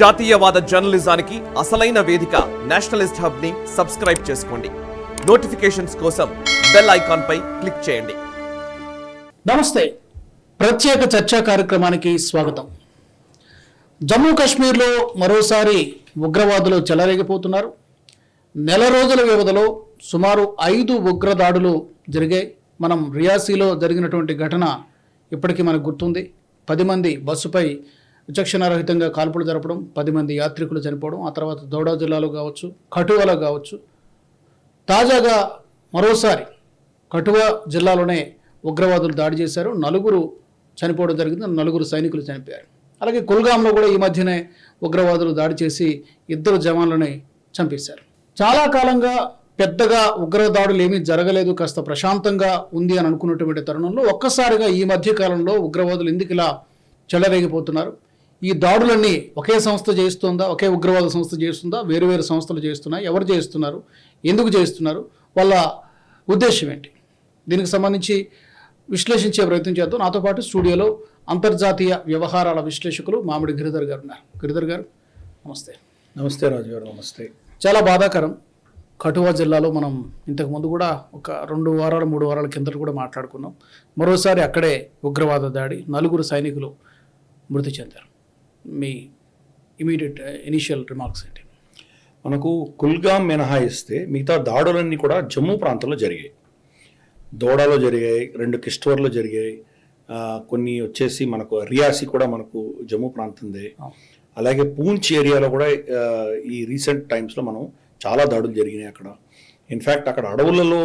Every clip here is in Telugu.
జాతీయవాద జర్నలిజానికి అసలైన వేదిక నేషనలిస్ట్ హబ్ ని సబ్స్క్రైబ్ చేసుకోండి. నోటిఫికేషన్స్ కోసం బెల్ ఐకాన్ పై క్లిక్ చేయండి. నమస్తే, ప్రత్యేక చర్చా కార్యక్రమానికి స్వాగతం. జమ్మూ కాశ్మీర్లో మరోసారి ఉగ్రవాదులు చెలరేగిపోతున్నారు. నెల రోజుల వ్యవధిలో సుమారు 5 ఉగ్రదాడులు జరిగాయి. మనం రియాసీలో జరిగినటువంటి ఘటన ఇప్పటికీ మనకు గుర్తుంది. 10 మంది బస్సుపై విచక్షణారహితంగా కాల్పులు జరపడం, 10 మంది యాత్రికులు చనిపోవడం, ఆ తర్వాత దౌడా జిల్లాలో కావచ్చు, కఠువాలో కావచ్చు. తాజాగా మరోసారి కఠువా జిల్లాలోనే ఉగ్రవాదులు దాడి చేశారు. 4 చనిపోవడం జరిగింది, 4 సైనికులు చనిపోయారు. అలాగే కుల్గాంలో కూడా ఈ మధ్యనే ఉగ్రవాదులు దాడి చేసి 2 జవాన్లని చంపేశారు. చాలా కాలంగా పెద్దగా ఉగ్రదాడులు ఏమీ జరగలేదు, కాస్త ప్రశాంతంగా ఉంది అని అనుకున్నటువంటి తరుణంలో ఒక్కసారిగా ఈ మధ్య కాలంలో ఉగ్రవాదులు ఎందుకు ఇలా చెలరేగిపోతున్నారు? ఈ దాడులన్నీ ఒకే సంస్థ చేస్తుందా, ఒకే ఉగ్రవాద సంస్థ చేస్తుందా, వేరు వేరు సంస్థలు చేస్తున్నాయి? ఎవరు చేస్తున్నారు, ఎందుకు చేస్తున్నారు, వాళ్ళ ఉద్దేశం ఏంటి? దీనికి సంబంధించి విశ్లేషించే ప్రయత్నం చేద్దాం. నాతో పాటు స్టూడియోలో అంతర్జాతీయ వ్యవహారాల విశ్లేషకులు మామిడి గిరిధర్ గారు ఉన్నారు. గిరిధర్ గారు నమస్తే. నమస్తే రాజు గారు. నమస్తే. చాలా బాధాకరం. కఠువా జిల్లాలో మనం ఇంతకుముందు కూడా ఒక 2 వారాలు 3 వారాల కిందట కూడా మాట్లాడుకున్నాం. మరోసారి అక్కడే ఉగ్రవాద దాడి, 4 సైనికులు మృతి చెందారు. మీ ఇమీడియట్ ఇనిషియల్ రిమార్క్స్ ఏంటి? మనకు కుల్గాం మినహాయిస్తే మిగతా దాడులన్నీ కూడా జమ్మూ ప్రాంతంలో జరిగాయి. దోడాలో జరిగాయి, 2 కిష్ట్వర్లో జరిగాయి, కొన్ని వచ్చేసి మనకు రియాసీ కూడా మనకు జమ్మూ ప్రాంతందే. అలాగే పూంచ్ ఏరియాలో కూడా ఈ రీసెంట్ టైమ్స్లో మనం చాలా దాడులు జరిగినాయి అక్కడ. ఇన్ఫ్యాక్ట్ అక్కడ అడవులలో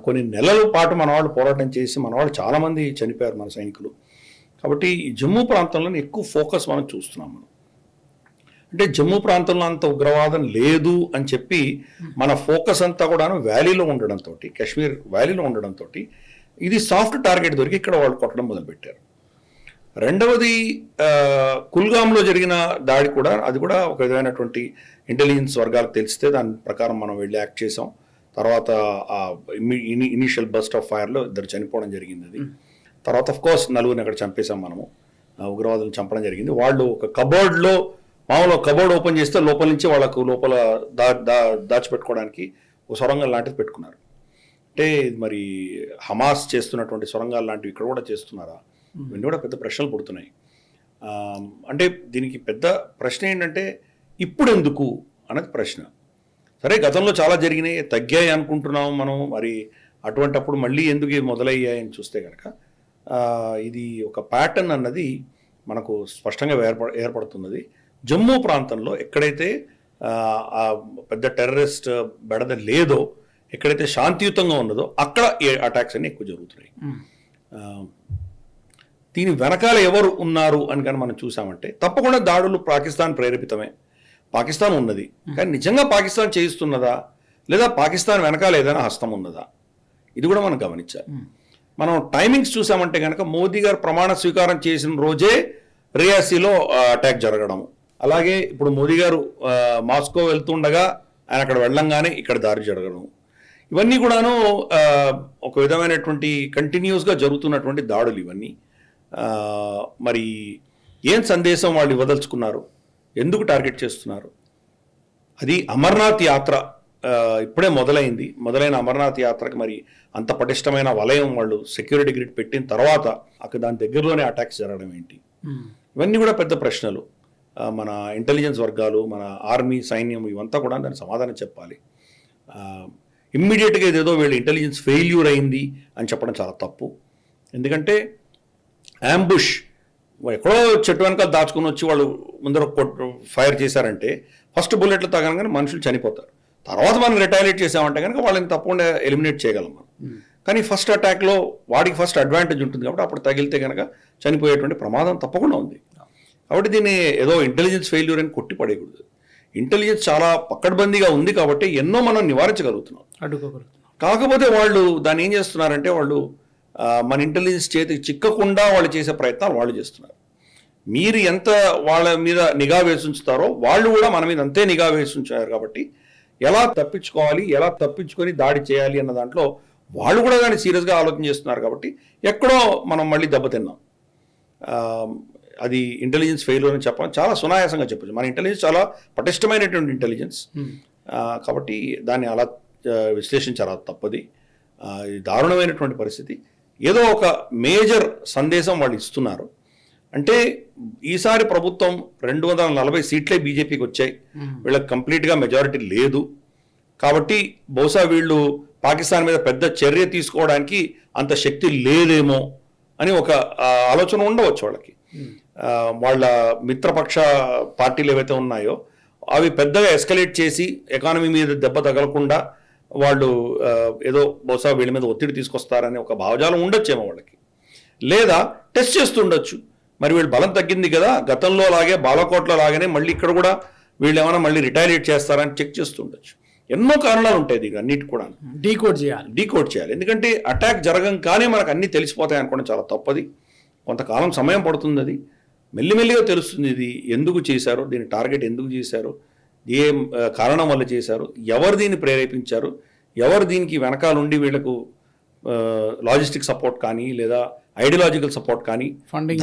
కొన్ని నెలల పాటు మన వాళ్ళు పోరాటం చేసి మన వాళ్ళు చాలామంది చనిపోయారు, మన సైనికులు. కాబట్టి జమ్మూ ప్రాంతంలో ఎక్కువ ఫోకస్ మనం చూస్తున్నాం. మనం అంటే జమ్మూ ప్రాంతంలో అంత ఉగ్రవాదం లేదు అని చెప్పి మన ఫోకస్ అంతా కూడా వ్యాలీలో ఉండడంతో, కాశ్మీర్ వ్యాలీలో ఉండడంతో ఇది సాఫ్ట్ టార్గెట్ దొరికి ఇక్కడ వాళ్ళు కొట్టడం మొదలుపెట్టారు. రెండవది కుల్గాంలో జరిగిన దాడి కూడా, అది కూడా ఒక విధమైనటువంటి ఇంటెలిజెన్స్ వర్గాలకు తెలిస్తే దాని ప్రకారం మనం వెళ్ళి యాక్ట్ చేసాం. తర్వాత ఇనీషియల్ బస్ట్ ఆఫ్ ఫైర్లో 2 చనిపోవడం జరిగింది. అది తర్వాత ఆఫ్ కోర్స్ 4 అక్కడ చంపేశాం మనము. ఉగ్రవాదులను చంపడం జరిగింది. వాళ్ళు ఒక కబోర్డ్లో, మామూలు కబోర్డ్ ఓపెన్ చేస్తే లోపల నుంచి వాళ్ళకు లోపల దాచిపెట్టుకోవడానికి ఒక సొరంగం లాంటిది పెట్టుకున్నారు. అంటే మరి హమాస్ చేస్తున్నటువంటి సొరంగాలు లాంటివి ఇక్కడ కూడా చేస్తున్నారా? ఇవన్నీ కూడా పెద్ద ప్రశ్నలు పుడుతున్నాయి. అంటే దీనికి పెద్ద ప్రశ్న ఏంటంటే ఇప్పుడు ఎందుకు అనేది ప్రశ్న. సరే, గతంలో చాలా జరిగినాయి, తగ్గాయి అనుకుంటున్నాం మనం. మరి అటువంటప్పుడు మళ్ళీ ఎందుకు మొదలయ్యాయని చూస్తే కనుక ఇది ఒక ప్యాటర్న్ అన్నది మనకు స్పష్టంగా ఏర్పడుతున్నది. జమ్మూ ప్రాంతంలో ఎక్కడైతే పెద్ద టెర్రరిస్ట్ బెడద లేదో, ఎక్కడైతే శాంతియుతంగా ఉన్నదో అక్కడ అటాక్స్ అన్ని ఎక్కువ జరుగుతున్నాయి. దీని వెనకాల ఎవరు ఉన్నారు అని కానీ మనం చూసామంటే తప్పకుండా దాడులు పాకిస్తాన్ ప్రేరేపితమే. పాకిస్తాన్ ఉన్నది, కానీ నిజంగా పాకిస్తాన్ చేయిస్తున్నదా లేదా పాకిస్తాన్ వెనకాల ఏదైనా హస్తం ఉన్నదా, ఇది కూడా మనం గమనించాలి. మనం టైమింగ్స్ చూసామంటే కనుక మోదీ గారు ప్రమాణ స్వీకారం చేసిన రోజే రియాసీలో అటాక్ జరగడం, అలాగే ఇప్పుడు మోదీ గారు మాస్కో వెళ్తుండగా ఆయన అక్కడ వెళ్ళంగానే ఇక్కడ దాడి జరగడం, ఇవన్నీ కూడాను ఒక విధమైనటువంటి కంటిన్యూస్గా జరుగుతున్నటువంటి దాడులు ఇవన్నీ. మరి ఏం సందేశం వాళ్ళు ఇవ్వదలుచుకున్నారు, ఎందుకు టార్గెట్ చేస్తున్నారు? అది అమర్నాథ్ యాత్ర ఇప్పుడే మొదలైన అమర్నాథ్ యాత్రకి మరి అంత పటిష్టమైన వలయం వాళ్ళు సెక్యూరిటీ గ్రిడ్ పెట్టిన తర్వాత అక్కడ దాని దగ్గరలోనే అటాక్స్ జరగడం ఏంటి? ఇవన్నీ కూడా పెద్ద ప్రశ్నలు. మన ఇంటెలిజెన్స్ వర్గాలు, మన ఆర్మీ, సైన్యం ఇవంతా కూడా దానికి సమాధానం చెప్పాలి. ఇమ్మీడియట్గా ఇదేదో వీళ్ళు ఇంటెలిజెన్స్ ఫెయిల్యూర్ అయింది అని చెప్పడం చాలా తప్పు. ఎందుకంటే అంబుష్, ఎక్కడో చెట్టు వెనకాల దాచుకుని వచ్చి వాళ్ళు ముందర ఫైర్ చేశారంటే ఫస్ట్ బుల్లెట్లు తగనగానే మనుషులు చనిపోతారు. తర్వాత మనం రిటాలియేట్ చేసామంటే కనుక వాళ్ళని తప్పకుండా ఎలిమినేట్ చేయగలం మనం. కానీ ఫస్ట్ అటాక్లో వాడికి ఫస్ట్ అడ్వాంటేజ్ ఉంటుంది కాబట్టి అప్పుడు తగిలితే కనుక చనిపోయేటువంటి ప్రమాదం తప్పకుండా ఉంది. కాబట్టి దీన్ని ఏదో ఇంటెలిజెన్స్ ఫెయిల్యూర్ అని కొట్టి పడేయకూడదు. ఇంటెలిజెన్స్ చాలా పక్కడ్బందీగా ఉంది కాబట్టి ఎన్నో మనం నివారించగలుగుతున్నాం, అడ్డుకోగలుగుతున్నాం. కాకపోతే వాళ్ళు దాన్ని ఏం చేస్తున్నారంటే వాళ్ళు మన ఇంటెలిజెన్స్ చేతికి చిక్కకుండా వాళ్ళు చేసే ప్రయత్నాలు వాళ్ళు చేస్తున్నారు. మీరు ఎంత వాళ్ళ మీద నిఘా వేసి ఉంచుతారో వాళ్ళు కూడా మన మీద అంతే నిఘా వేసి ఉంచారు. కాబట్టి ఎలా తప్పించుకోవాలి, ఎలా తప్పించుకొని దాడి చేయాలి అన్న దాంట్లో వాళ్ళు కూడా దాన్ని సీరియస్గా ఆలోచన చేస్తున్నారు. కాబట్టి ఎక్కడో మనం మళ్ళీ దెబ్బతిన్నాం. అది ఇంటెలిజెన్స్ ఫెయిల్యూర్ అని చెప్పడం చాలా సునాయాసంగా చెప్పచ్చు. మన ఇంటెలిజెన్స్ చాలా పటిష్టమైనటువంటి ఇంటెలిజెన్స్, కాబట్టి దాన్ని అలా విశ్లేషించాలి, తప్పది. ఇది దారుణమైనటువంటి పరిస్థితి. ఏదో ఒక మేజర్ సందేశం వాళ్ళు ఇస్తున్నారు. అంటే ఈసారి ప్రభుత్వం 240 సీట్లే బీజేపీకి వచ్చాయి, వీళ్ళకి కంప్లీట్గా మెజారిటీ లేదు, కాబట్టి బహుశా వీళ్ళు పాకిస్తాన్ మీద పెద్ద చర్య తీసుకోవడానికి అంత శక్తి లేదేమో అని ఒక ఆలోచన ఉండవచ్చు వాళ్ళకి. వాళ్ళ మిత్రపక్ష పార్టీలు ఏవైతే ఉన్నాయో అవి పెద్దగా ఎస్కలేట్ చేసి ఎకానమీ మీద దెబ్బ తగలకుండా వాళ్ళు ఏదో బహుశా వీళ్ళ మీద ఒత్తిడి తీసుకొస్తారని ఒక భావజాలం ఉండొచ్చేమో వాళ్ళకి, లేదా టెస్ట్ చేస్తుండొచ్చు. మరి వీళ్ళు బలం తగ్గింది కదా, గతంలో లాగే బాలకోట్లో లాగానే మళ్ళీ ఇక్కడ కూడా వీళ్ళు ఏమైనా మళ్ళీ రిటాలియేట్ చేస్తారని చెక్ చేస్తుండొచ్చు. ఎన్నో కారణాలు ఉంటాయి దీనికి అన్నిటి కూడా. డీకోడ్ చేయాలి. ఎందుకంటే అటాక్ జరగంగానే మనకు అన్నీ తెలిసిపోతాయి అనుకోవడం చాలా తప్పది. కొంతకాలం సమయం పడుతుంది, అది మెల్లిమెల్లిగా తెలుస్తుంది. ఇది ఎందుకు చేశారో, దీని టార్గెట్ ఎందుకు చేశారో, ఏ కారణం వల్ల చేశారు, ఎవరు దీన్ని ప్రేరేపించారు, ఎవరు దీనికి వెనకాలండి వీళ్లకు లాజిస్టిక్ సపోర్ట్ కానీ లేదా ఐడియాలజికల్ సపోర్ట్ కానీ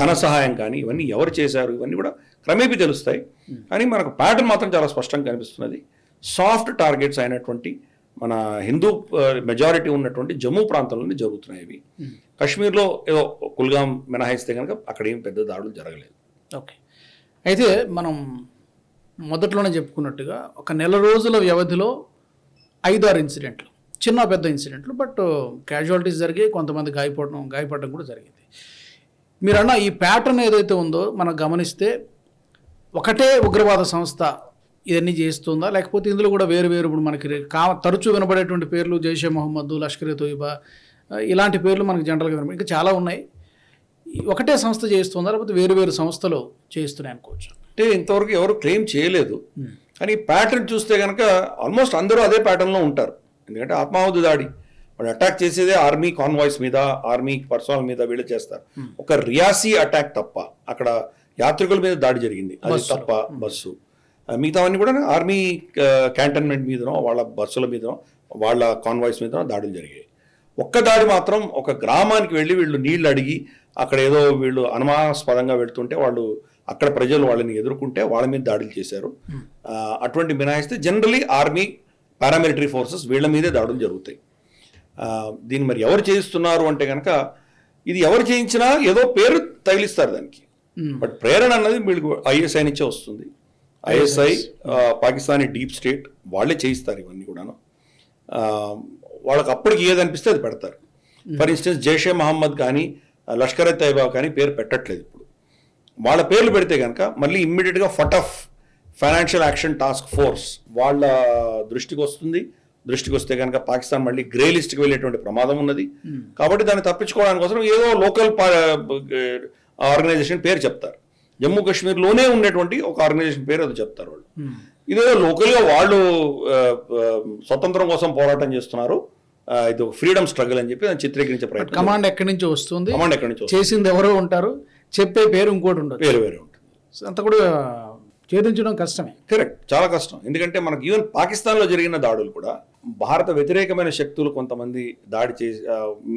ధన సహాయం కానీ ఇవన్నీ ఎవరు చేశారు, ఇవన్నీ కూడా క్రమేపీ తెలుస్తాయి. కానీ మనకు ప్యాటర్న్ మాత్రం చాలా స్పష్టంగా కనిపిస్తున్నది. సాఫ్ట్ టార్గెట్స్ అయినటువంటి మన హిందూ మెజారిటీ ఉన్నటువంటి జమ్మూ ప్రాంతంలోనే జరుగుతున్నాయి ఇవి. కాశ్మీర్లో ఏదో కుల్గాం మినహాయిస్తే కనుక అక్కడ ఏం పెద్ద దాడులు జరగలేదు. ఓకే, అయితే మనం మొదట్లోనే చెప్పుకున్నట్టుగా ఒక నెల రోజుల వ్యవధిలో 5-6 ఇన్సిడెంట్లు, చిన్న పెద్ద ఇన్సిడెంట్లు, బట్ క్యాజువాలిటీస్ జరిగాయి, కొంతమంది గాయపడడం కూడా జరిగింది. మీరు అన్న ఈ ప్యాటర్న్ ఏదైతే ఉందో మనం గమనిస్తే ఒకటే ఉగ్రవాద సంస్థ ఇవన్నీ చేస్తుందా, లేకపోతే ఇందులో కూడా వేరు ఇప్పుడు మనకి తరచూ వినబడేటువంటి పేర్లు జైషే మొహమ్మద్, లష్కర్ ఏ తోయిబా ఇలాంటి పేర్లు మనకి జనరల్గా వినబడి ఇంకా చాలా ఉన్నాయి. ఒకటే సంస్థ చేస్తుందా లేకపోతే వేరు సంస్థలు చేస్తున్నాయి అనుకోవచ్చు? అంటే ఇంతవరకు ఎవరు క్లెయిమ్ చేయలేదు, కానీ ప్యాటర్న్ చూస్తే కనుక ఆల్మోస్ట్ అందరూ అదే ప్యాటర్న్లో ఉంటారు. ఎందుకంటే ఆత్మాహుతి దాడి వాళ్ళు అటాక్ చేసేదే ఆర్మీ కాన్వాయ్స్ మీద, ఆర్మీ పర్సనల్ మీద వీళ్ళు చేస్తారు. ఒక రియాసీ అటాక్ తప్ప, అక్కడ యాత్రికుల మీద దాడి జరిగింది అది తప్ప, బస్సు మిగతావన్నీ కూడా ఆర్మీ క్యాంటన్మెంట్ మీదనో వాళ్ళ బస్సుల మీదనో వాళ్ళ కాన్వాయ్స్ మీదనో దాడులు జరిగాయి. ఒక్క దాడి మాత్రం ఒక గ్రామానికి వెళ్ళి వీళ్ళు నీళ్లు అడిగి అక్కడ ఏదో వీళ్ళు అనుమానాస్పదంగా వెళ్తుంటే వాళ్ళు అక్కడ ప్రజలు వాళ్ళని ఎదుర్కొంటే వాళ్ళ మీద దాడులు చేశారు. అటువంటి మినహాయిస్తే జనరలీ ఆర్మీ పారామిలిటరీ ఫోర్సెస్ వీళ్ళ మీదే దాడులు జరుగుతాయి. దీన్ని మరి ఎవరు చేయిస్తున్నారు అంటే కనుక ఇది ఎవరు చేయించినా ఏదో పేరు తగిలిస్తారు దానికి. బట్ ప్రేరణ అన్నది వీళ్ళకి ఐఎస్ఐ నుంచే వస్తుంది. ఐఎస్ఐ పాకిస్తానీ డీప్ స్టేట్ వాళ్ళే చేయిస్తారు ఇవన్నీ కూడాను. వాళ్ళకి అప్పటికి ఏదనిపిస్తే అది పెడతారు. ఫర్ ఇన్స్టెన్స్ జైషే మహమ్మద్ కానీ లష్కర్ ఏ తైబా కానీ పేరు పెట్టట్లేదు ఇప్పుడు. వాళ్ళ పేర్లు పెడితే కనుక మళ్ళీ ఇమ్మీడియట్గా ఫటఫ్ ఫైనాన్షియల్ యాక్షన్ టాస్క్ ఫోర్స్ వాళ్ళ దృష్టికి వస్తుంది. దృష్టికి వస్తే కనుక పాకిస్తాన్ మళ్ళీ గ్రే లిస్ట్కి వెళ్ళేటువంటి ప్రమాదం ఉన్నది. కాబట్టి దాన్ని తప్పించుకోవడానికి కోసం ఏదో లోకల్ ఆర్గనైజేషన్ పేరు చెప్తారు. జమ్మూ కాశ్మీర్లోనే ఉండేటువంటి ఒక ఆర్గనైజేషన్ పేరు అది చెప్తారు వాళ్ళు. ఇదేదో లోకల్గా వాళ్ళు స్వతంత్రం కోసం పోరాటం చేస్తున్నారు, ఇది ఒక ఫ్రీడమ్ స్ట్రగుల్ అని చెప్పి దాన్ని చిత్రీకరించే ప్రయత్నం. కమాండ్ ఎక్కడి నుంచి వస్తుంది, చేసింది ఎవరో ఉంటారు, చెప్పే పేరు ఇంకోటి ఉండదు, వేరే ఉంటుంది. అంత కూడా ఛేదించడం కష్టమే. కరెక్ట్, చాలా కష్టం. ఎందుకంటే మనకు ఈవెన్ పాకిస్తాన్లో జరిగిన దాడులు కూడా భారత వ్యతిరేకమైన శక్తులు కొంతమంది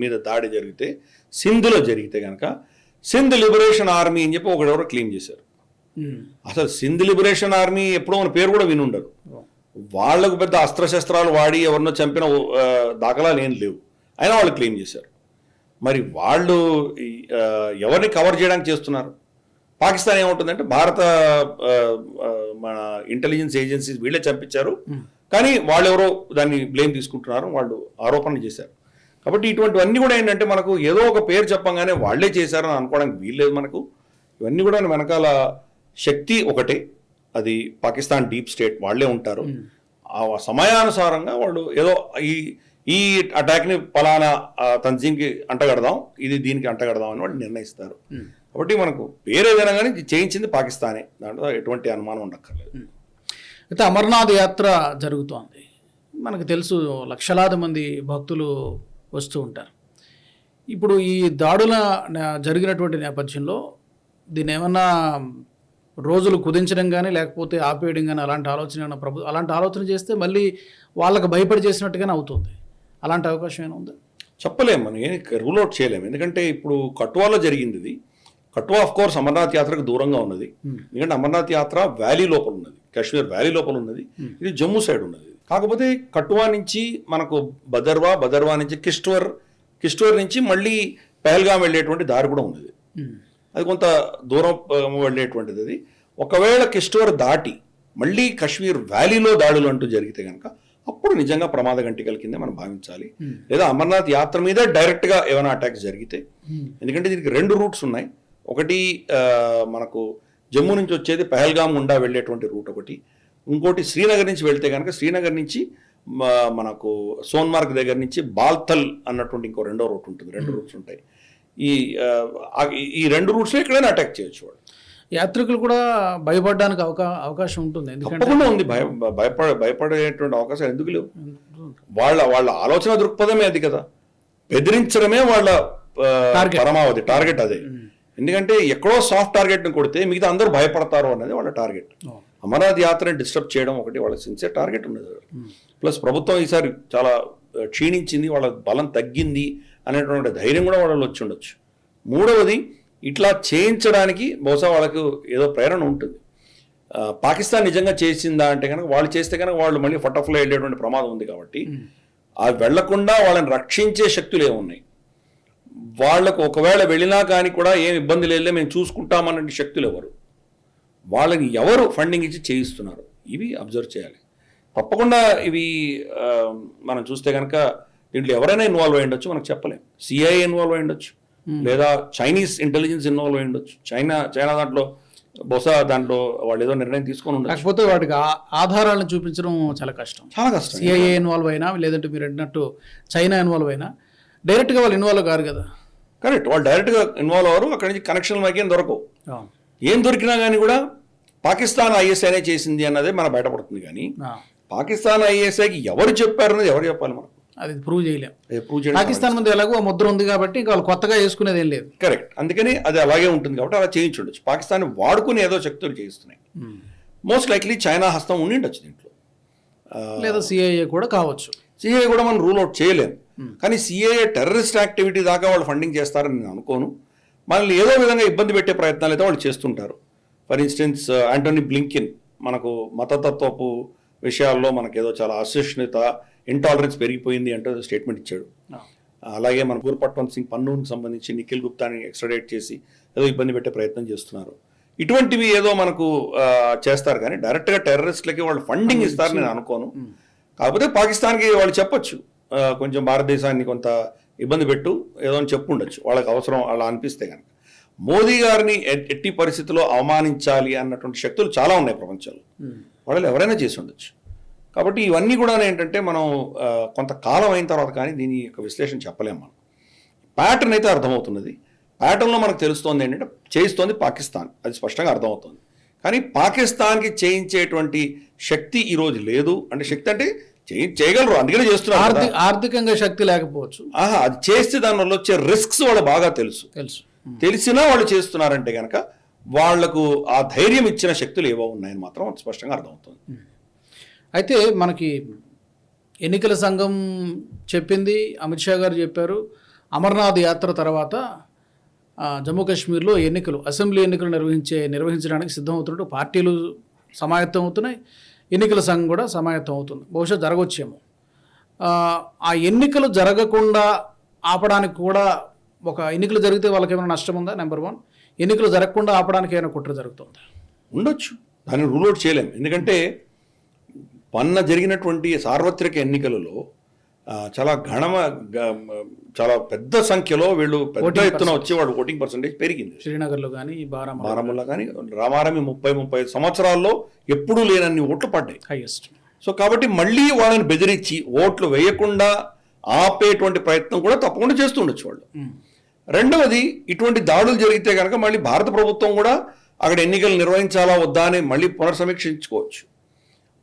మీద దాడి జరిగితే, సింధ్లో జరిగితే కనుక సింధ్ లిబరేషన్ ఆర్మీ అని చెప్పి ఒకడెవరో క్లెయిమ్ చేశారు. అసలు సింధ్ లిబరేషన్ ఆర్మీ ఎప్పుడో మన పేరు కూడా వినుండరు. వాళ్లకు పెద్ద అస్త్రశస్త్రాలు వాడి ఎవరినో చంపిన దాఖలాలు ఏం లేవు, అయినా వాళ్ళు క్లెయిమ్ చేశారు. మరి వాళ్ళు ఎవరిని కవర్ చేయడానికి చేస్తున్నారు? పాకిస్తాన్ ఏముంటుందంటే భారత మన ఇంటెలిజెన్స్ ఏజెన్సీస్ వీళ్ళే చంపించారు, కానీ వాళ్ళెవరో దాన్ని బ్లేమ్ తీసుకుంటున్నారు, వాళ్ళు ఆరోపణలు చేశారు. కాబట్టి ఇటువంటివన్నీ కూడా ఏంటంటే మనకు ఏదో ఒక పేరు చెప్పంగానే వాళ్లే చేశారని అనుకోవడానికి వీల్లేదు మనకు. ఇవన్నీ కూడా వెనకాల శక్తి ఒకటే, అది పాకిస్తాన్ డీప్ స్టేట్ వాళ్లే ఉంటారు. ఆ సమయానుసారంగా వాళ్ళు ఏదో ఈ అటాక్ని పలానా తంజీంకి అంటగడదాం, ఇది దీనికి అంటగడదాం అని వాళ్ళు నిర్ణయిస్తారు. కాబట్టి మనకు పేరేదైనా కానీ చేయించింది పాకిస్తానే, దాంట్లో ఎటువంటి అనుమానం ఉండక్కర్లేదు. అయితే అమర్నాథ్ యాత్ర జరుగుతోంది, మనకు తెలుసు లక్షలాది మంది భక్తులు వస్తూ ఉంటారు. ఇప్పుడు ఈ దాడుల జరిగినటువంటి నేపథ్యంలో దీన్ని ఏమన్నా రోజులు కుదించడం కానీ లేకపోతే ఆపేయడం కానీ అలాంటి ఆలోచన చేస్తే మళ్ళీ వాళ్ళకి భయపడి చేసినట్టుగానే అవుతుంది. అలాంటి అవకాశం ఏమైనా ఉందా? చెప్పలేము, మనం ఏం రూల్ అవుట్ చేయలేము. ఎందుకంటే ఇప్పుడు కట్వాలో జరిగింది ఇది, కఠువా ఆఫ్ కోర్స్ అమర్నాథ్ యాత్రకు దూరంగా ఉన్నది, ఎందుకంటే అమర్నాథ్ యాత్ర వ్యాలీ లోపల ఉన్నది, కాశ్మీర్ వ్యాలీ లోపల ఉన్నది, ఇది జమ్మూ సైడ్ ఉన్నది. కాకపోతే కఠువా నుంచి మనకు బదర్వా నుంచి కిష్ట్వర్ నుంచి మళ్ళీ పహల్గాం వెళ్ళేటువంటి దారి కూడా ఉన్నది. అది కొంత దూరం వెళ్ళేటువంటిది. అది ఒకవేళ కిష్ట్వర్ దాటి మళ్ళీ కాశ్మీర్ వ్యాలీలో దాడులు అంటూ జరిగితే కనుక అప్పుడు నిజంగా ప్రమాద గంటికల కింద మనం భావించాలి. లేదా అమర్నాథ్ యాత్ర మీద డైరెక్ట్గా ఏమైనా అటాక్స్ జరిగితే, ఎందుకంటే దీనికి 2 రూట్స్ ఉన్నాయి. ఒకటి మనకు జమ్మూ నుంచి వచ్చేది పహల్గాం గుండా వెళ్ళేటువంటి రూట్ ఒకటి, ఇంకోటి శ్రీనగర్ నుంచి వెళ్తే కనుక శ్రీనగర్ నుంచి మనకు సోన్మార్గ్ దగ్గర నుంచి బాల్తల్ అన్నటువంటి ఇంకో 2వ రూట్ ఉంటుంది. 2 రూట్స్ ఉంటాయి. ఈ 2 రూట్స్లో ఎక్కడైనా అటాక్ చేయొచ్చు వాళ్ళు. యాత్రికులు కూడా భయపడడానికి అవకాశం ఉంటుంది, ఎందుకంటే తప్పకుండా ఉంది. భయపడేటువంటి అవకాశాలు ఎందుకు లేవు? వాళ్ళ ఆలోచన దృక్పథమే అది కదా, బెదిరించడమే వాళ్ళ పరమావధి, టార్గెట్ అదే. ఎందుకంటే ఎక్కడో సాఫ్ట్ టార్గెట్ని కొడితే మిగతా అందరూ భయపడతారు అన్నది వాళ్ళ టార్గెట్. అమర్నాథ్ యాత్రని డిస్టర్బ్ చేయడం ఒకటి వాళ్ళ సిన్సియర్ టార్గెట్ ఉన్నది. ప్లస్ ప్రభుత్వం ఈసారి చాలా క్షీణించింది, వాళ్ళ బలం తగ్గింది అనేటువంటి ధైర్యం కూడా వాళ్ళు వచ్చి ఉండొచ్చు. మూడవది, ఇట్లా చేయించడానికి బహుశా వాళ్ళకు ఏదో ప్రేరణ ఉంటుంది. పాకిస్తాన్ నిజంగా చేసిందా అంటే కనుక, వాళ్ళు చేస్తే కనుక వాళ్ళు మళ్ళీ ఫటఫ్లో వెళ్ళేటువంటి ప్రమాదం ఉంది. కాబట్టి అవి వెళ్లకుండా వాళ్ళని రక్షించే శక్తులు ఏమున్నాయి, వాళ్లకు ఒకవేళ వెళ్ళినా కానీ కూడా ఏం ఇబ్బంది లేదులే మేము చూసుకుంటామన్న శక్తులు ఎవరు, వాళ్ళని ఎవరు ఫండింగ్ ఇచ్చి చేయిస్తున్నారు, ఇవి అబ్జర్వ్ చేయాలి. తప్పకుండా ఇవి మనం చూస్తే కనుక దీంట్లో ఎవరైనా ఇన్వాల్వ్ అయి ఉండొచ్చు, మనకు చెప్పలేం. సిఐఏ ఇన్వాల్వ్ అయి ఉండొచ్చు, లేదా చైనీస్ ఇంటెలిజెన్స్ ఇన్వాల్వ్ అయి ఉండొచ్చు. చైనా దాంట్లో బహుశా దాంట్లో వాళ్ళు ఏదో నిర్ణయం తీసుకొని ఉండొచ్చు. కాకపోతే వాటికి ఆధారాలను చూపించడం చాలా కష్టం. సిఐఏ ఇన్వాల్వ్ అయినా, లేదంటే మీరు అడిగినట్టు చైనా ఇన్వాల్వ్ అయినా డైరెక్ట్గా వాళ్ళు ఇన్వాల్వ్ కారు కదా. కరెక్ట్, వాళ్ళు డైరెక్ట్గా ఇన్వాల్వ్ అవ్వరు. అక్కడి నుంచి కనెక్షన్లు మాకేం దొరకవు. ఏం దొరికినా కానీ కూడా పాకిస్తాన్ ఐఎస్ఐనే చేసింది అన్నదే మనకు బయటపడుతుంది. కానీ పాకిస్తాన్ ఐఎస్ఐకి ఎవరు చెప్పారు అన్నది ఎవరు చెప్పాలి మనకు? అది ప్రూవ్ చేయలేం. పాకిస్తాన్ ముందు ఎలాగో ముద్ర ఉంది కాబట్టి ఇంకా వాళ్ళు కొత్తగా వేసుకునేది ఏం లేదు. కరెక్ట్, అందుకని అది అలాగే ఉంటుంది కాబట్టి అలా చేయించుండొచ్చు. పాకిస్తాన్ వాడుకుని ఏదో శక్తులు చేయిస్తున్నాయి. మోస్ట్ లైక్లీ చైనా హస్తం ఉండి ఉండొచ్చు దీంట్లో, లేదా సిఐఏ కూడా కావచ్చు. సిఐఏ కూడా మనం రూల్ అవుట్ చేయలేం. కానీ సిఐఏ టెర్రరిస్ట్ యాక్టివిటీ దాకా వాళ్ళు ఫండింగ్ చేస్తారని నేను అనుకోను. మనల్ని ఏదో విధంగా ఇబ్బంది పెట్టే ప్రయత్నాలు అయితే వాళ్ళు చేస్తుంటారు. ఫర్ ఇన్స్టెన్స్ యాంటోనీ బ్లింకెన్ మనకు మతతత్వపు విషయాల్లో మనకేదో చాలా అసహిష్ణుత, ఇంటాలరెన్స్ పెరిగిపోయింది అంటూ స్టేట్మెంట్ ఇచ్చాడు. అలాగే మన గుర్పట్వంత్ సింగ్ పన్నూకి సంబంధించి నిఖిల్ గుప్తాని ఎక్స్ట్రాడేట్ చేసి ఏదో ఇబ్బంది పెట్టే ప్రయత్నం చేస్తున్నారు. ఇటువంటివి ఏదో మనకు చేస్తారు, కానీ డైరెక్ట్గా టెర్రరిస్టులకి వాళ్ళు ఫండింగ్ ఇస్తారని నేను అనుకోను. కాకపోతే పాకిస్తాన్కి వాళ్ళు చెప్పొచ్చు, కొంచెం భారతదేశాన్ని కొంత ఇబ్బంది పెట్టు ఏదో అని చెప్పుండొచ్చు వాళ్ళకి అవసరం అలా అనిపిస్తే కనుక. మోదీ గారిని ఎట్టి పరిస్థితుల్లో అవమానించాలి అన్నటువంటి శక్తులు చాలా ఉన్నాయి ప్రపంచంలో, వాళ్ళు ఎవరైనా చేసి ఉండొచ్చు. కాబట్టి ఇవన్నీ కూడా ఏంటంటే మనం కొంతకాలం అయిన తర్వాత కానీ దీని యొక్క విశ్లేషణ చెప్పలేము. మనం ప్యాటర్న్ అయితే అర్థమవుతున్నది. ప్యాటర్న్లో మనకు తెలుస్తోంది ఏంటంటే చేయిస్తోంది పాకిస్తాన్, అది స్పష్టంగా అర్థమవుతుంది. కానీ పాకిస్తాన్కి చేయించేటువంటి శక్తి ఈరోజు లేదు. అంటే శక్తి అంటే చేయగలరు, అందుకనే చేస్తున్నారు. ఆర్థికంగా శక్తి లేకపోవచ్చు, అది చేస్తే దానివల్ల వచ్చే రిస్క్స్ వాళ్ళు బాగా తెలిసినా వాళ్ళు చేస్తున్నారంటే కనుక వాళ్లకు ఆ ధైర్యం ఇచ్చిన శక్తులు ఏవో ఉన్నాయని మాత్రం స్పష్టంగా అర్థమవుతుంది. అయితే మనకి ఎన్నికల సంఘం చెప్పింది, అమిత్ షా గారు చెప్పారు, అమర్నాథ్ యాత్ర తర్వాత జమ్మూ కాశ్మీర్లో అసెంబ్లీ ఎన్నికలు నిర్వహించడానికి సిద్ధమవుతున్నట్టు పార్టీలు సమాయత్తం అవుతున్నాయి, ఎన్నికల సంఘం కూడా సమాయత్తం అవుతుంది. బహుశా జరగవచ్చేమో. ఆ ఎన్నికలు జరగకుండా ఆపడానికి కూడా, ఒక ఎన్నికలు జరిగితే వాళ్ళకి ఏమైనా నష్టం ఉందా? నెంబర్ 1. ఎన్నికలు జరగకుండా ఆపడానికి ఏమైనా కుట్ర జరుగుతుందా? ఉండొచ్చు, దాన్ని రూల్ అవుట్ చేయలేము. ఎందుకంటే జరిగినటువంటి సార్వత్రిక ఎన్నికలలో చాలా పెద్ద సంఖ్యలో వీళ్ళు పెద్ద ఎత్తున వచ్చి వాడు ఓటింగ్ పర్సంటేజ్ పెరిగింది. శ్రీనగర్లో కానీ, బారాముల్లా కానీ, రామారామి 30-35 సంవత్సరాల్లో ఎప్పుడూ లేనన్ని ఓట్లు పడ్డాయి, హైయెస్ట్. సో కాబట్టి మళ్ళీ వాళ్ళని బెదిరించి ఓట్లు వేయకుండా ఆపేటువంటి ప్రయత్నం కూడా తప్పకుండా చేస్తుండొచ్చు వాళ్ళు. రెండవది, ఇటువంటి దాడులు జరిగితే కనుక మళ్ళీ భారత ప్రభుత్వం కూడా అక్కడ ఎన్నికలు నిర్వహించాలా వద్దా అని మళ్ళీ పునర్సమీక్షించుకోవచ్చు.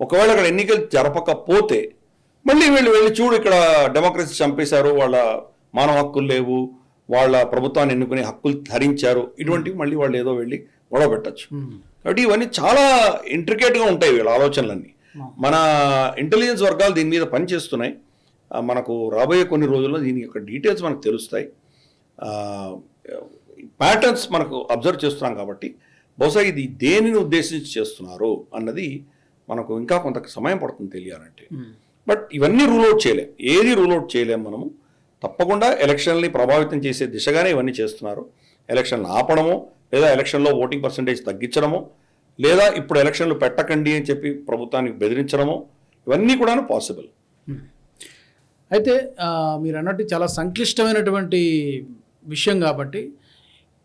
ఒకవేళ అక్కడ ఎన్నికలు జరపకపోతే మళ్ళీ వెళ్ళి చూడు, ఇక్కడ డెమోక్రసీ చంపేశారు, వాళ్ళ మానవ హక్కులు లేవు, వాళ్ళ ప్రభుత్వాన్ని ఎన్నుకునే హక్కులు ధరించారు, ఇటువంటివి మళ్ళీ వాళ్ళు ఏదో వెళ్ళి గొడవ పెట్టచ్చు. కాబట్టి ఇవన్నీ చాలా ఇంట్రికేట్గా ఉంటాయి వీళ్ళ ఆలోచనలన్నీ. మన ఇంటెలిజెన్స్ వర్గాలు దీని మీద పనిచేస్తున్నాయి. మనకు రాబోయే కొన్ని రోజుల్లో దీని యొక్క డీటెయిల్స్ మనకు తెలుస్తాయి. ప్యాటర్న్స్ మనకు అబ్జర్వ్ చేస్తున్నాం కాబట్టి బహుశా ఇది దేనిని ఉద్దేశించి చేస్తున్నారు అన్నది మనకు ఇంకా కొంత సమయం పడుతుంది తెలియాలంటే. బట్ ఇవన్నీ రూల్ అవుట్ చేయలేం, ఏది రూల్ అవుట్ చేయలేం మనము. తప్పకుండా ఎలక్షన్ని ప్రభావితం చేసే దిశగానే ఇవన్నీ చేస్తున్నారు. ఎలక్షన్లు ఆపడము, లేదా ఎలక్షన్లో ఓటింగ్ పర్సంటేజ్ తగ్గించడము, లేదా ఇప్పుడు ఎలక్షన్లు పెట్టకండి అని చెప్పి ప్రభుత్వానికి బెదిరించడము, ఇవన్నీ కూడా పాసిబుల్. అయితే మీరు అన్నట్టు చాలా సంక్లిష్టమైనటువంటి విషయం కాబట్టి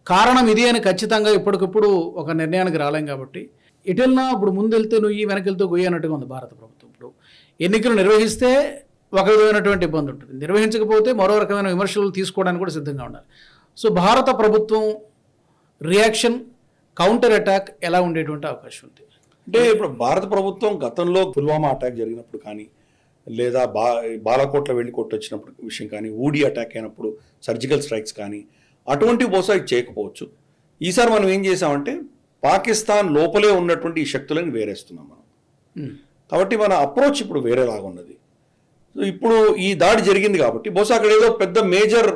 కారణం ఇది అని ఖచ్చితంగా ఇప్పటికిప్పుడు ఒక నిర్ణయానికి రాలేం కాబట్టి ఇటెల్నా ఇప్పుడు ముందు వెళ్తే నువ్వు వెనక్కి వెళ్తే గొయ్యి అన్నట్టుగా ఉంది భారత ప్రభుత్వం. ఇప్పుడు ఎన్నికలు నిర్వహిస్తే ఒక విధమైనటువంటి ఇబ్బంది ఉంటుంది, నిర్వహించకపోతే మరో రకమైన విమర్శలు తీసుకోవడానికి కూడా సిద్ధంగా ఉండాలి. సో భారత ప్రభుత్వం రియాక్షన్, కౌంటర్ అటాక్ ఎలా ఉండేటువంటి అవకాశం ఉంది? అంటే ఇప్పుడు భారత ప్రభుత్వం గతంలో పుల్వామా అటాక్ జరిగినప్పుడు కానీ, లేదా బాలాకోట్ల వెళ్ళి కొట్టొచ్చినప్పుడు విషయం కానీ, ఊడి అటాక్ అయినప్పుడు సర్జికల్ స్ట్రైక్స్ కానీ, అటువంటి బహుశా చేయకపోవచ్చు. ఈసారి మనం ఏం చేసామంటే పాకిస్తాన్ లోపలే ఉన్నటువంటి ఈ శక్తులను వేరేస్తున్నాం మనం. కాబట్టి మన అప్రోచ్ ఇప్పుడు వేరేలాగా ఉన్నది. ఇప్పుడు ఈ దాడి జరిగింది కాబట్టి బహుశా అక్కడ ఏదో పెద్ద మేజర్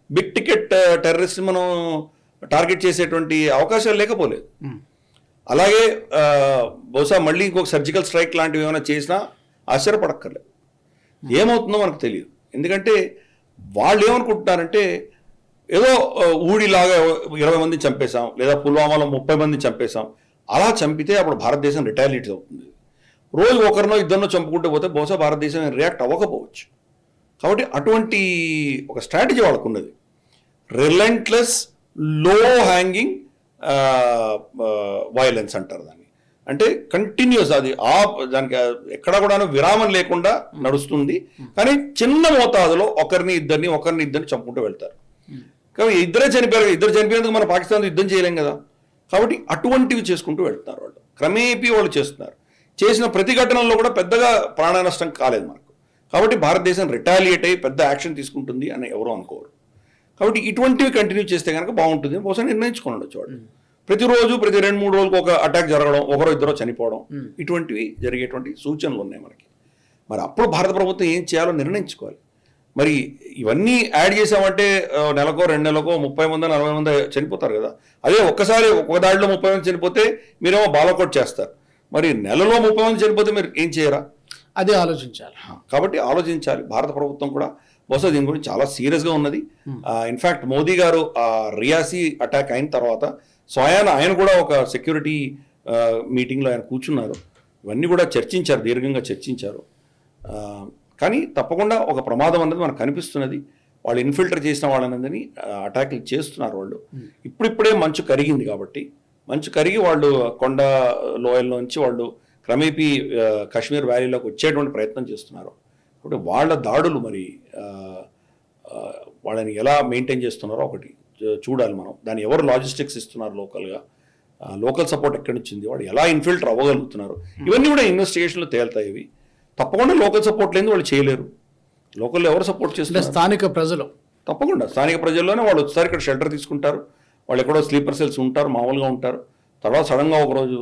బిగ్ టికెట్ టెర్రరిస్ట్ మనం టార్గెట్ చేసేటువంటి అవకాశాలు లేకపోలేదు. అలాగే బహుశా మళ్ళీ ఇంకొక సర్జికల్ స్ట్రైక్ లాంటివి ఏమైనా చేసినా ఆశ్చర్యపడక్కర్లేదు. ఏమవుతుందో మనకు తెలియదు. ఎందుకంటే వాళ్ళు ఏమనుకుంటున్నారంటే ఏదో ఊడిలాగా 20 మందిని చంపేశాం, లేదా పుల్వామాలో 30 మందిని చంపేశాం, అలా చంపితే అప్పుడు భారతదేశం రిటాలియేట్ అవుతుంది. రోజు ఒకరినో ఇద్దరినో చంపుకుంటూ పోతే బహుశా భారతదేశం రియాక్ట్ అవ్వకపోవచ్చు. కాబట్టి అటువంటి ఒక స్ట్రాటజీ వాళ్ళకు ఉన్నది. రిలెంట్లెస్ లో హ్యాంగింగ్ వైలెన్స్ అంటారు దాన్ని. అంటే కంటిన్యూస్, అది దానికి ఎక్కడ కూడా విరామం లేకుండా నడుస్తుంది. కానీ చిన్న మోతాదులో ఒకరిని ఇద్దరిని చంపుకుంటూ వెళ్తారు. కాబట్టి ఇద్దరు చనిపోయేందుకు మన పాకిస్తాన్తో యుద్ధం చేయలేం కదా. కాబట్టి అటువంటివి చేసుకుంటూ వెళ్తున్నారు వాళ్ళు. క్రమేపీ వాళ్ళు చేస్తున్నారు. చేసిన ప్రతిఘటనలో కూడా పెద్దగా ప్రాణ నష్టం కాలేదు మనకు. కాబట్టి భారతదేశం రిటాలియేట్ అయ్యి పెద్ద యాక్షన్ తీసుకుంటుంది అని ఎవరూ అనుకోరు. కాబట్టి ఇటువంటివి కంటిన్యూ చేస్తే కనుక బాగుంటుంది బహుశా నిర్ణయించుకొని ఉండొచ్చు వాళ్ళు. ప్రతిరోజు ప్రతి 2-3 రోజులకు ఒక అటాక్ జరగడం, ఒకరో ఇద్దరో చనిపోవడం, ఇటువంటివి జరిగేటువంటి సూచనలు ఉన్నాయి మనకి. మరి అప్పుడు భారత ప్రభుత్వం ఏం చేయాలో నిర్ణయించుకోవాలి. మరి ఇవన్నీ యాడ్ చేసామంటే నెలకో 2 నెలలకో 30 మంది 40 మంది చనిపోతారు కదా. అదే ఒక్కసారి ఒక దాడిలో 30 మంది చనిపోతే మీరేమో బాలకోట్ చేస్తారు. మరి నెలలో 30 మంది చనిపోతే మీరు ఏం చేయరా? అదే ఆలోచించాలి. కాబట్టి ఆలోచించాలి. భారత ప్రభుత్వం కూడా బహుశా దీని గురించి చాలా సీరియస్గా ఉన్నది. ఇన్ఫ్యాక్ట్ మోదీ గారు రియాసీ అటాక్ అయిన తర్వాత స్వయాన ఆయన కూడా ఒక సెక్యూరిటీ మీటింగ్లో ఆయన కూర్చున్నారు. ఇవన్నీ కూడా చర్చించారు, దీర్ఘంగా చర్చించారు. కానీ తప్పకుండా ఒక ప్రమాదం అన్నది మనకు కనిపిస్తున్నది. వాళ్ళు ఇన్ఫిల్టర్ చేసిన వాళ్ళని అటాక్లు చేస్తున్నారు వాళ్ళు. ఇప్పుడిప్పుడే మంచు కరిగింది కాబట్టి, మంచు కరిగి వాళ్ళు కొండ లోయల్లోంచి వాళ్ళు క్రమేపీ కాశ్మీర్ వ్యాలీలోకి వచ్చేటువంటి ప్రయత్నం చేస్తున్నారు. కాబట్టి వాళ్ళ దాడులు మరి వాళ్ళని ఎలా మెయింటైన్ చేస్తున్నారో ఒకటి చూడాలి మనం. దాన్ని ఎవరు లాజిస్టిక్స్ ఇస్తున్నారు లోకల్గా, లోకల్ సపోర్ట్ ఎక్కడి నుంచి ఉంది, వాళ్ళు ఎలా ఇన్ఫిల్టర్ అవ్వగలుగుతున్నారు, ఇవన్నీ కూడా ఇన్వెస్టిగేషన్లో తేలుతాయి. ఇవి తప్పకుండా లోకల్ సపోర్ట్ లేని వాళ్ళు చేయలేరు. లోకల్లో ఎవరు సపోర్ట్ చేస్తారు? స్థానిక ప్రజలు. తప్పకుండా స్థానిక ప్రజల్లోనే వాళ్ళు వచ్చేసారి ఇక్కడ షెల్టర్ తీసుకుంటారు. వాళ్ళు ఎక్కడో స్లీపర్ సెల్స్ ఉంటారు, మామూలుగా ఉంటారు. తర్వాత సడన్గా ఒకరోజు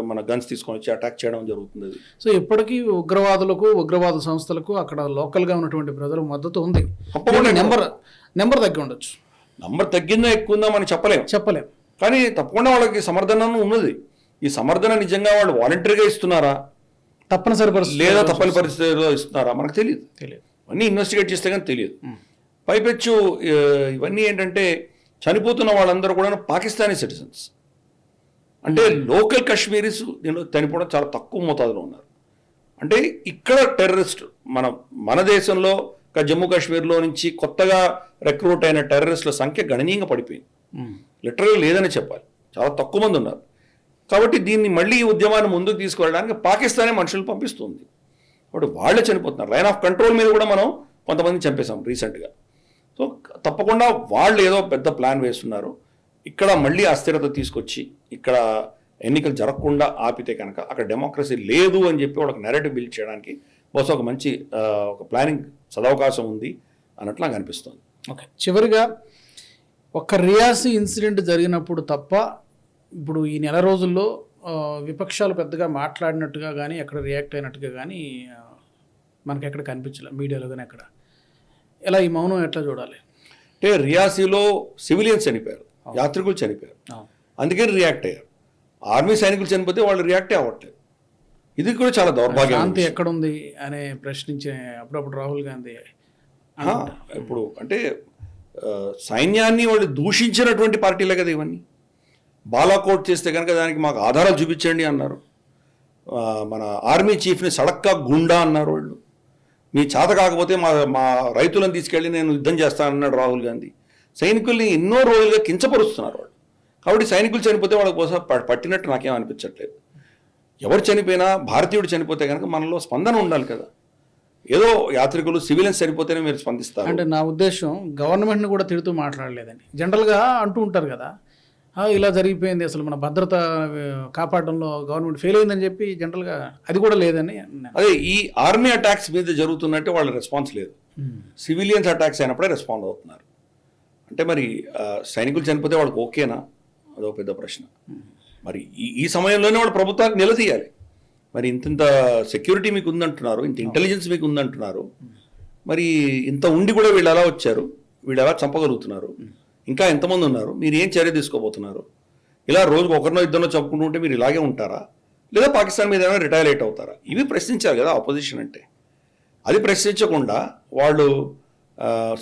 మన గన్స్ తీసుకొని వచ్చి అటాక్ చేయడం జరుగుతుంది. సో ఇప్పటికీ ఉగ్రవాదులకు, ఉగ్రవాద సంస్థలకు అక్కడ లోకల్గా ఉన్నటువంటి ప్రజల మద్దతు ఉంది. నెంబర్ తగ్గి ఉండొచ్చు. నెంబర్ తగ్గిందా ఎక్కువ ఉందా మనం చెప్పలేం. కానీ తప్పకుండా వాళ్ళకి సమర్థన ఉన్నది. ఈ సమర్థన నిజంగా వాళ్ళు వాలంటరీగా ఇస్తున్నారా, తప్పనిసరి పరిస్థితి లేదా తప్పని పరిస్థితిలో ఇస్తున్నారా మనకు తెలియదు. అన్నీ ఇన్వెస్టిగేట్ చేస్తే కానీ తెలియదు. పైపెచ్చు ఇవన్నీ ఏంటంటే చనిపోతున్న వాళ్ళందరూ కూడా పాకిస్తానీ సిటిజన్స్. అంటే లోకల్ కాశ్మీరీస్ దీనిలో చనిపోవడం చాలా తక్కువ మోతాదులో ఉన్నారు. అంటే ఇక్కడ టెర్రరిస్ట్ మన దేశంలో జమ్మూ కాశ్మీర్లో నుంచి కొత్తగా రిక్రూట్ అయిన టెర్రరిస్టుల సంఖ్య గణనీయంగా పడిపోయింది. లిటరల్గా లేదని చెప్పాలి, చాలా తక్కువ మంది ఉన్నారు. కాబట్టి దీన్ని మళ్ళీ ఈ ఉద్యమాన్ని ముందుకు తీసుకువెళ్ళడానికి పాకిస్తానే మనుషులు పంపిస్తుంది. కాబట్టి వాళ్ళే చనిపోతున్నారు. లైన్ ఆఫ్ కంట్రోల్ మీద కూడా మనం కొంతమంది చంపేశాం రీసెంట్గా. సో తప్పకుండా వాళ్ళు ఏదో పెద్ద ప్లాన్ వేస్తున్నారు. ఇక్కడ మళ్ళీ అస్థిరత తీసుకొచ్చి ఇక్కడ ఎన్నికలు జరగకుండా ఆపితే కనుక అక్కడ డెమోక్రసీ లేదు అని చెప్పి వాళ్ళకి నెరేటివ్ బిల్డ్ చేయడానికి బహుశా ఒక మంచి ఒక ప్లానింగ్ సదవకాశం ఉంది అన్నట్లు నాకు అనిపిస్తుంది. ఓకే, చివరిగా ఒక రియాసీ ఇన్సిడెంట్ జరిగినప్పుడు తప్ప ఇప్పుడు ఈ నెల రోజుల్లో విపక్షాలు పెద్దగా మాట్లాడినట్టుగా కానీ ఎక్కడ రియాక్ట్ అయినట్టుగా కానీ మనకి ఎక్కడ కనిపించలేదు, మీడియాలో కానీ ఎక్కడ. ఎలా ఈ మౌనం ఎట్లా చూడాలి? అంటే రియాసీలో సివిలియన్స్ చనిపోయారు, యాత్రికులు చనిపోయారు, అందుకని రియాక్ట్ అయ్యారు. ఆర్మీ సైనికులు చనిపోతే వాళ్ళు రియాక్టే అవ్వట్లేదు. ఇది కూడా చాలా దౌర్భాగ్యం. శాంతి ఎక్కడుంది అనే ప్రశ్నించే అప్పుడప్పుడు రాహుల్ గాంధీ ఇప్పుడు అంటే సైన్యాన్ని వాళ్ళు దూషించినటువంటి పార్టీలే కదా ఇవన్నీ. బాలాకోట్ చేస్తే కనుక దానికి మాకు ఆధారాలు చూపించండి అన్నారు. మన ఆర్మీ చీఫ్ని సడక్కా గుండా అన్నారు వాళ్ళు. మీ చేత కాకపోతే మా రైతులను తీసుకెళ్ళి నేను యుద్ధం చేస్తానన్నాడు రాహుల్ గాంధీ. సైనికుల్ని ఎన్నో రోజులుగా కించపరుస్తున్నారు వాళ్ళు. కాబట్టి సైనికులు చనిపోతే వాళ్ళకి కోసం పట్టినట్టు నాకేం అనిపించట్లేదు. ఎవరు చనిపోయినా భారతీయుడు చనిపోతే కనుక మనలో స్పందన ఉండాలి కదా. ఏదో యాత్రికులు సివిలియన్స్ చనిపోతేనే మీరు స్పందిస్తారు అంటే నా ఉద్దేశం గవర్నమెంట్ని కూడా తిడుతూ మాట్లాడలేదని. జనరల్గా అంటూ ఉంటారు కదా, ఇలా జరిగిపోయింది, అసలు మన భద్రత కాపాడడంలో గవర్నమెంట్ ఫెయిల్ అయిందని చెప్పి జనరల్గా అది కూడా లేదని. అదే ఈ ఆర్మీ అటాక్స్ మీద జరుగుతున్నట్టే వాళ్ళ రెస్పాన్స్ లేదు. సివిలియన్స్ అటాక్స్ అయినప్పుడే రెస్పాండ్ అవుతున్నారు. అంటే మరి సైనికులు చనిపోతే వాళ్ళకి ఓకేనా, అదో పెద్ద ప్రశ్న. మరి ఈ సమయంలోనే వాళ్ళు ప్రభుత్వాన్ని నిలదీయాలి. మరి ఇంత సెక్యూరిటీ మీకు ఉందంటున్నారు, ఇంత ఇంటెలిజెన్స్ మీకు ఉందంటున్నారు, మరి ఇంత ఉండి కూడా వీళ్ళు ఎలా వచ్చారు, వీళ్ళు ఎలా చంపగలుగుతున్నారు, ఇంకా ఎంతమంది ఉన్నారు, మీరు ఏం చర్య తీసుకోబోతున్నారు? ఇలా రోజుకు ఒకరినో ఇద్దరినో చంపుకుంటూ ఉంటే మీరు ఇలాగే ఉంటారా, లేదా పాకిస్తాన్ మీద ఏమైనా రిటాలియేట్ అవుతారా? ఇవి ప్రశ్నించారు కదా ఆపోజిషన్ అంటే. అది ప్రశ్నించకుండా వాళ్ళు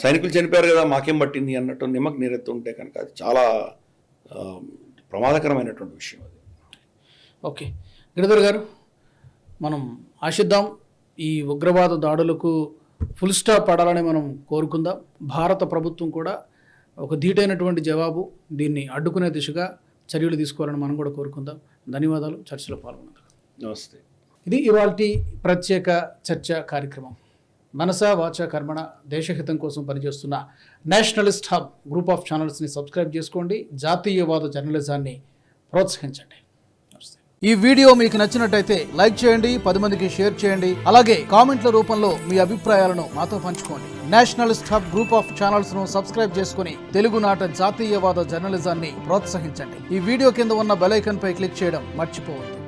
సైనికులు చనిపోయారు కదా మాకేం పట్టింది అన్నట్టు నిమ్మకు నీరెత్తుంటే కనుక అది చాలా ప్రమాదకరమైనటువంటి విషయం అది. ఓకే గిరిధర్ గారు, మనం ఆశిద్దాం ఈ ఉగ్రవాద దాడులకు ఫుల్ స్టాప్ పడాలని మనం కోరుకుందాం. భారత ప్రభుత్వం కూడా ఒక ధీటైనటువంటి జవాబు, దీన్ని అడ్డుకునే దిశగా చర్యలు తీసుకోవాలని మనం కూడా కోరుకుందాం. ధన్యవాదాలు. చర్చలో పాల్గొన్నందుకు. నమస్తే. ఇది ఇవాల్టి ప్రత్యేక చర్చ కార్యక్రమం. మనసా వాచా కర్మణ దేశహితం కోసం పనిచేస్తున్న నేషనలిస్ట్ హబ్ గ్రూప్ ఆఫ్ ఛానల్స్ని సబ్స్క్రైబ్ చేసుకోండి. జాతీయవాద జర్నలిజాన్ని ప్రోత్సహించండి. ఈ వీడియో మీకు నచ్చినట్టయితే లైక్ చేయండి, 10 మందికి షేర్ చేయండి. అలాగే కామెంట్ల రూపంలో మీ అభిప్రాయాలను మాతో పంచుకోండి. Nationalist hub group of channels ను సబ్స్క్రైబ్ చేసుకుని తెలుగునాట జాతీయవాద జర్నలిజాన్ని ప్రోత్సహించండి. ఈ వీడియో కింద ఉన్న బెల్ ఐకాన్ పై క్లిక్ చేయడం మర్చిపోవద్దు.